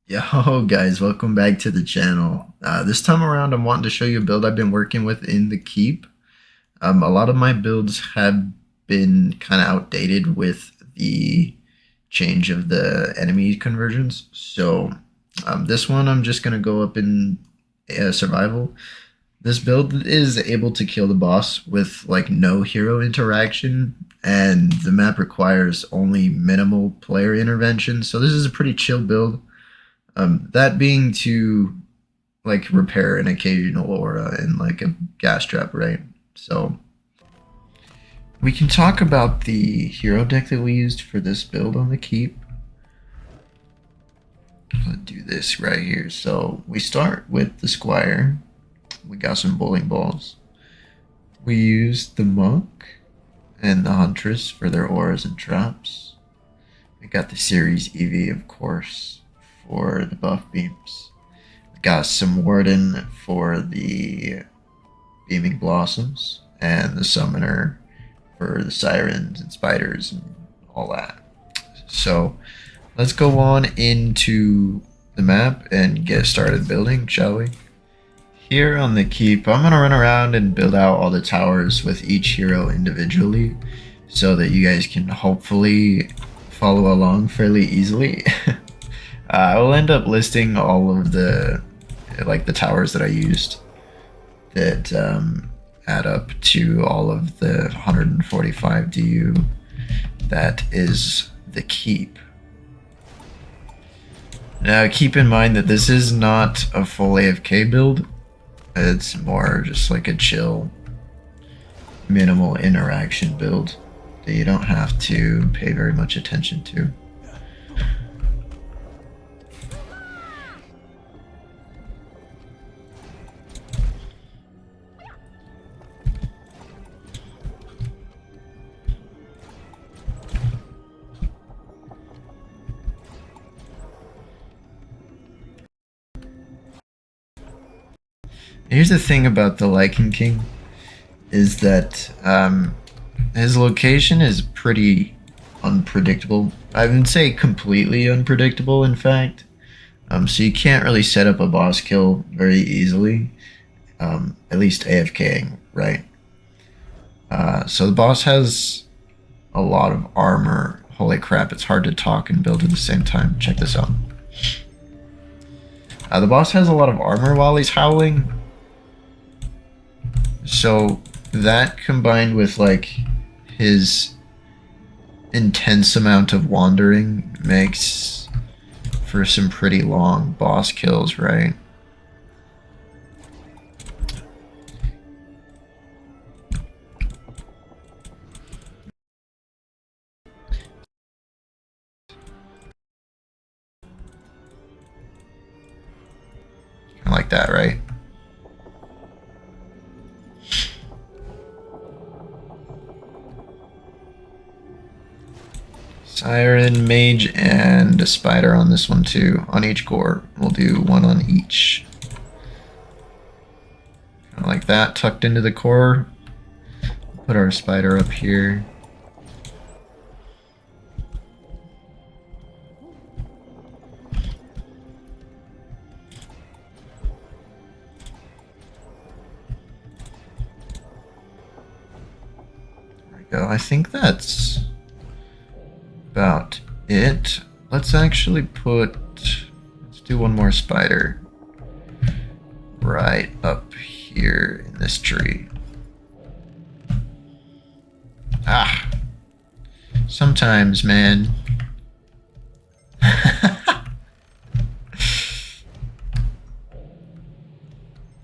Yo guys, welcome back to the channel. This time around I'm wanting to show you a build I've been working with in the keep. A lot of my builds have been kind of outdated with the change of the enemy conversions. So this one I'm just going to go up in survival. This build is able to kill the boss with like no hero interaction, and the map requires only minimal player intervention. So this is a pretty chill build. That being to like repair an occasional aura and like a gas trap, right? So we can talk about the hero deck that we used for this build on the keep. Let's do this right here. So we start with the Squire. We got some bowling balls. We used the monk and the Huntress for their auras and traps. We got the series EV, of course, for the buff beams. We got some Warden for the beaming blossoms, and the Summoner for the sirens and spiders and all that. So let's go on into the map and get started building, shall we? Here on the keep, I'm going to run around and build out all the towers with each hero individually so that you guys can hopefully follow along fairly easily. I will end up listing all of the towers that I used that add up to all of the 145 DU that is the keep. Now keep in mind that this is not a full AFK build. It's more just like a chill, minimal interaction build that you don't have to pay very much attention to. Here's the thing about the Lycan King, is that his location is pretty unpredictable. I wouldn't say completely unpredictable, in fact. So you can't really set up a boss kill very easily, at least AFKing, right? So the boss has a lot of armor. Holy crap, it's hard to talk and build at the same time. Check this out. The boss has a lot of armor while he's howling. So that combined with like his intense amount of wandering makes for some pretty long boss kills, right? Kind of like that, right? Siren, Mage, and a spider on this one too, on each core. We'll do one on each. Kind of like that, tucked into the core. Put our spider up here. There we go. I think that's about it. Let's actually let's do one more spider right up here in this tree. Sometimes, man.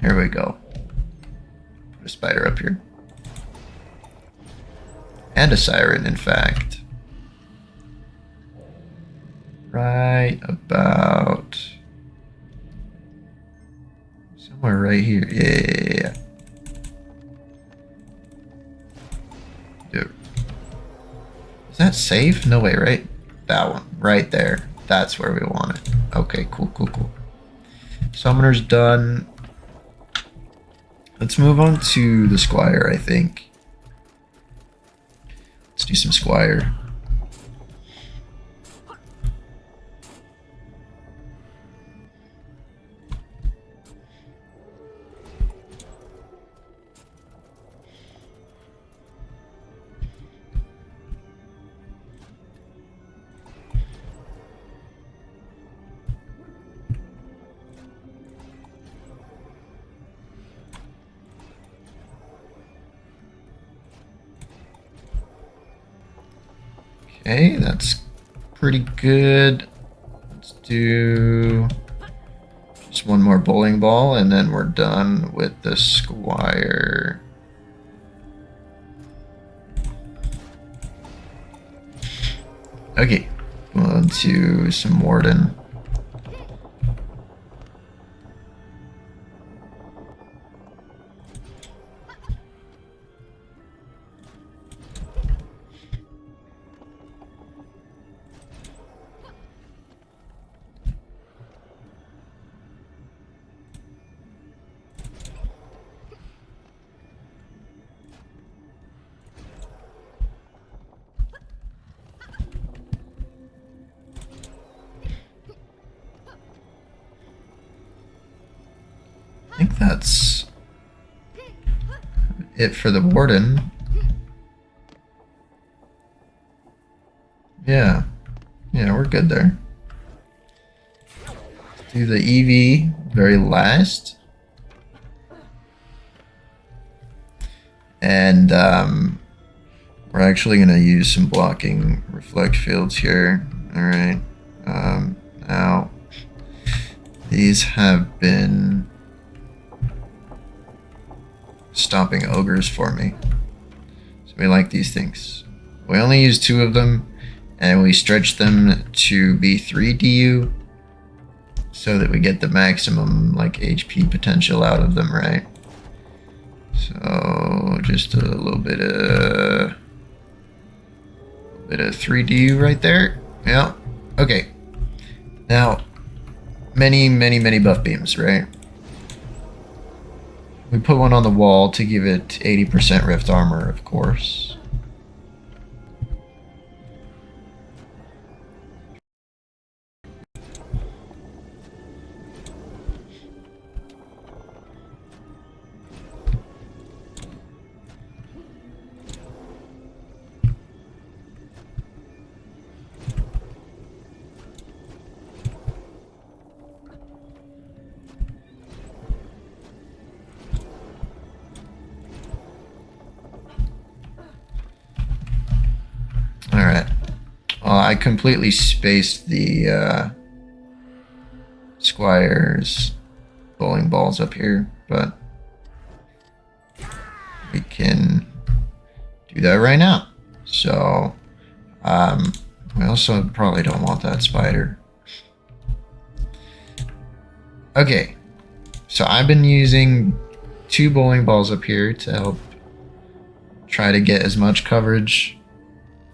Here we go. Put a spider up here. And a siren, in fact. Right about somewhere right here. Yeah. Dude. Is that safe? No way, right? That one. Right there. That's where we want it. Okay, cool. Summoner's done. Let's move on to the Squire, I think. Let's do some Squire. Okay, that's pretty good. Let's do just one more bowling ball and then we're done with the Squire. Okay, on to some Warden. I think that's it for the Warden. Yeah, we're good there. Let's do the EV very last. And we're actually going to use some blocking reflect fields here. Alright. Now, these have been stopping ogres for me. So we like these things. We only use 2 of them, and we stretch them to be 3 DU so that we get the maximum like HP potential out of them, right? So just a little bit of 3 DU right there. Yeah. Okay. Now, many buff beams, right? We put one on the wall to give it 80% rift armor, of course. Alright. Well, I completely spaced the Squire's bowling balls up here, but we can do that right now. So, we also probably don't want that spider. Okay, so I've been using 2 bowling balls up here to help try to get as much coverage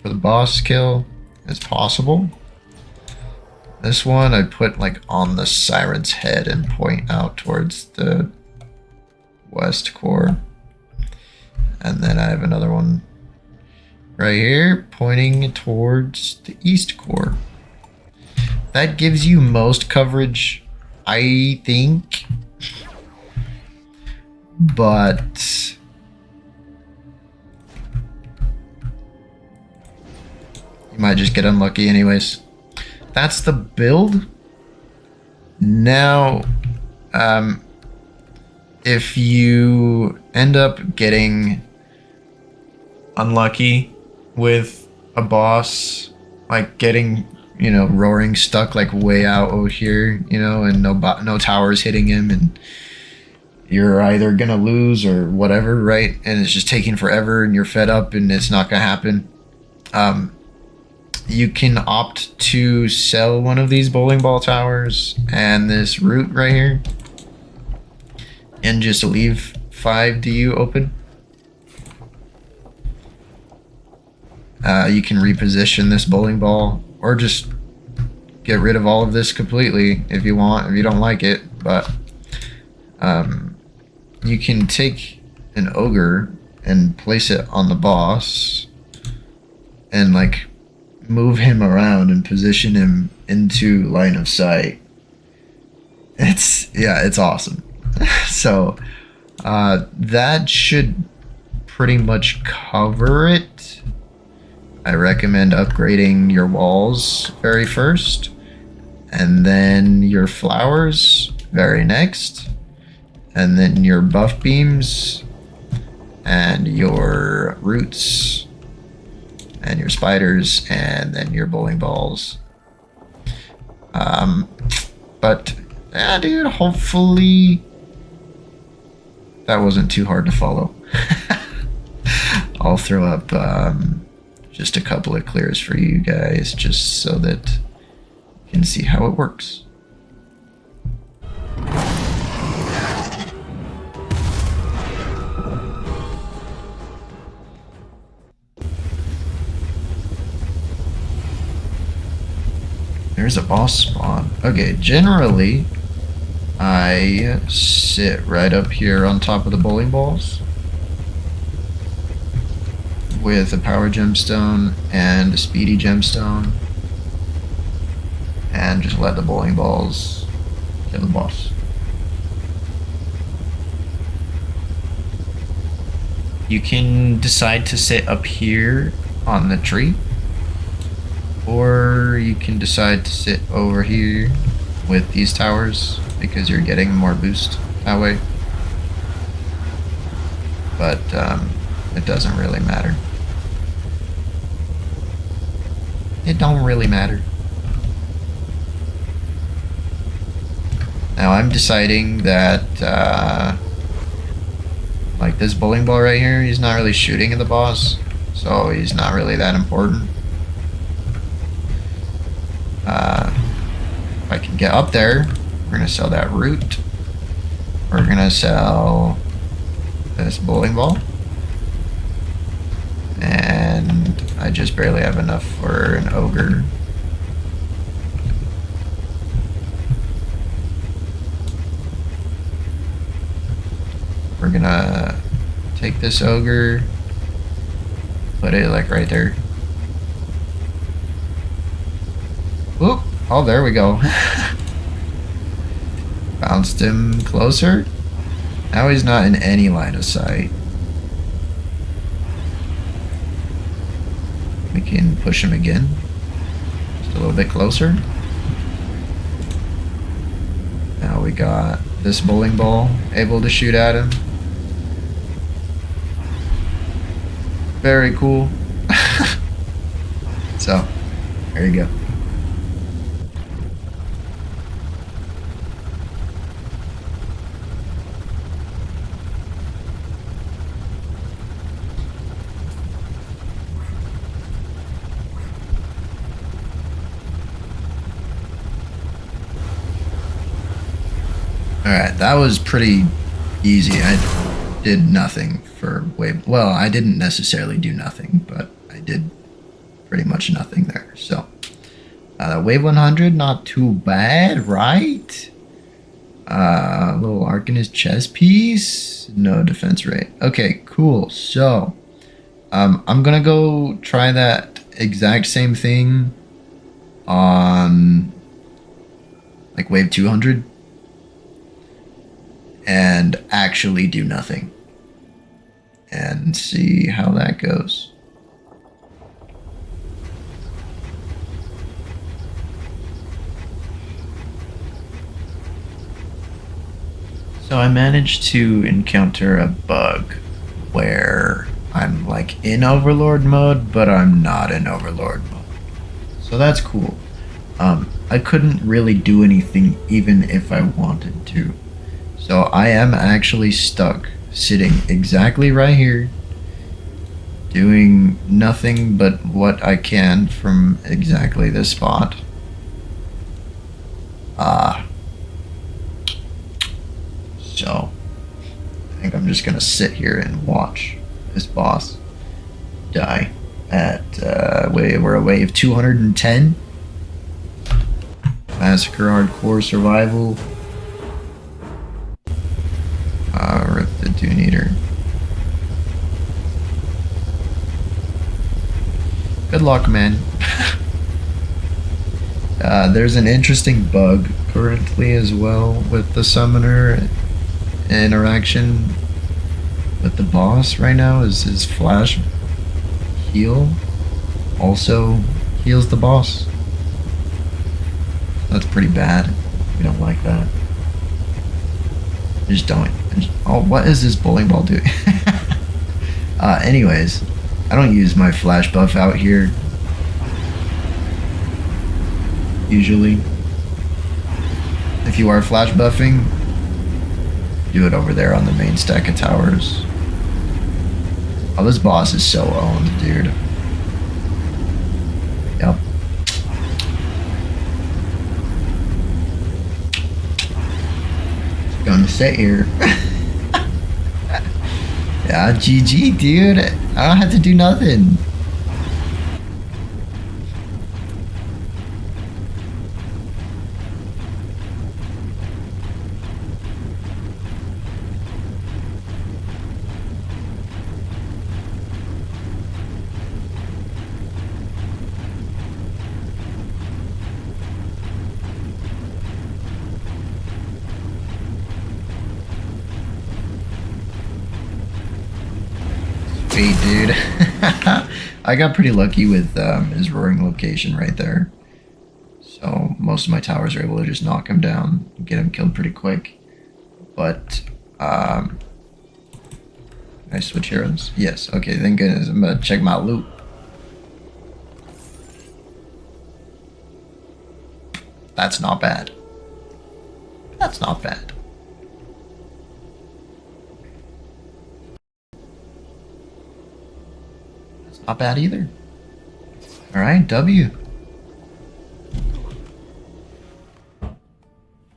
for the boss kill as possible. This one I put like on the Siren's head and point out towards the west core. And then I have another one right here pointing towards the east core. That gives you most coverage, I think. But you might just get unlucky anyways. That's the build. Now, if you end up getting unlucky with a boss, like getting, you know, roaring stuck like way out over here, you know, and no towers hitting him, and you're either gonna lose or whatever, right? And it's just taking forever and you're fed up and it's not gonna happen. You can opt to sell one of these bowling ball towers and this route right here and just leave 5 DU open. You can reposition this bowling ball or just get rid of all of this completely if you want, if you don't like it. But you can take an ogre and place it on the boss and like move him around and position him into line of sight. It's awesome. So that should pretty much cover it. I recommend upgrading your walls very first, and then your flowers very next, and then your buff beams and your roots and your spiders, and then your bowling balls. But yeah, dude, hopefully that wasn't too hard to follow. I'll throw up just a couple of clears for you guys, just so that you can see how it works. There's a boss spawn. Okay, generally, I sit right up here on top of the bowling balls with a power gemstone and a speedy gemstone, and just let the bowling balls kill the boss. You can decide to sit up here on the tree, or you can decide to sit over here with these towers because you're getting more boost that way. But it doesn't really matter. It don't really matter. Now I'm deciding that like this bowling ball right here, he's not really shooting at the boss, so he's not really that important. If I can get up there, we're gonna sell that root. We're gonna sell this bowling ball. And I just barely have enough for an ogre. We're gonna take this ogre, put it like right there. Oop! Oh, there we go. Bounced him closer. Now he's not in any line of sight. We can push him again. Just a little bit closer. Now we got this bowling ball able to shoot at him. Very cool. So, there you go. Alright, that was pretty easy. I did nothing for wave. Well, I didn't necessarily do nothing, but I did pretty much nothing there. So, wave 100, not too bad, right? Little Arcanist chest piece, no defense rate. Okay, cool. So, I'm gonna go try that exact same thing on like wave 200. And actually do nothing and see how that goes. So I managed to encounter a bug where I'm like in Overlord mode, but I'm not in Overlord mode. So that's cool. I couldn't really do anything even if I wanted to. So I am actually stuck sitting exactly right here, doing nothing but what I can from exactly this spot. So I think I'm just gonna sit here and watch this boss die at we're a wave 210. Massacre Hardcore Survival. Rip the Dune Eater. Good luck, man. There's an interesting bug currently as well with the summoner interaction with the boss right now. Is his flash heal also heals the boss. That's pretty bad. We don't like that. Just don't. Oh, what is this bowling ball doing? Anyways, I don't use my flash buff out here usually. If you are flash buffing, do it over there on the main stack of towers. Oh, this boss is so owned, dude. Yep. Gonna sit here. Yeah, GG, dude. I don't have to do nothing. Sweet, dude. I got pretty lucky with his roaring location right there. So most of my towers are able to just knock him down and get him killed pretty quick. But, can I switch heroes? Yes, okay, thank goodness. I'm gonna check my loot. That's not bad. That's not bad. That's not bad either. Alright, W.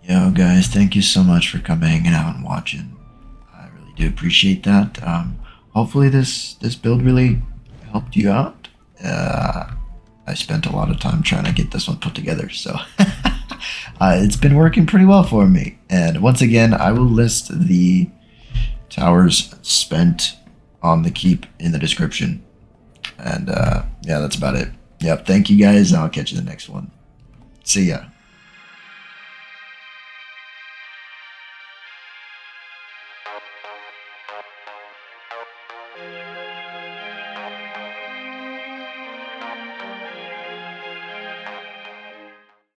Yo, guys, thank you so much for coming, hanging out, and watching. I really do appreciate that. Hopefully this build really helped you out. I spent a lot of time trying to get this one put together, so it's been working pretty well for me. And once again, I will list the towers spent on the keep in the description. And yeah, that's about it. Yep, thank you guys. I'll catch you in the next one. See ya.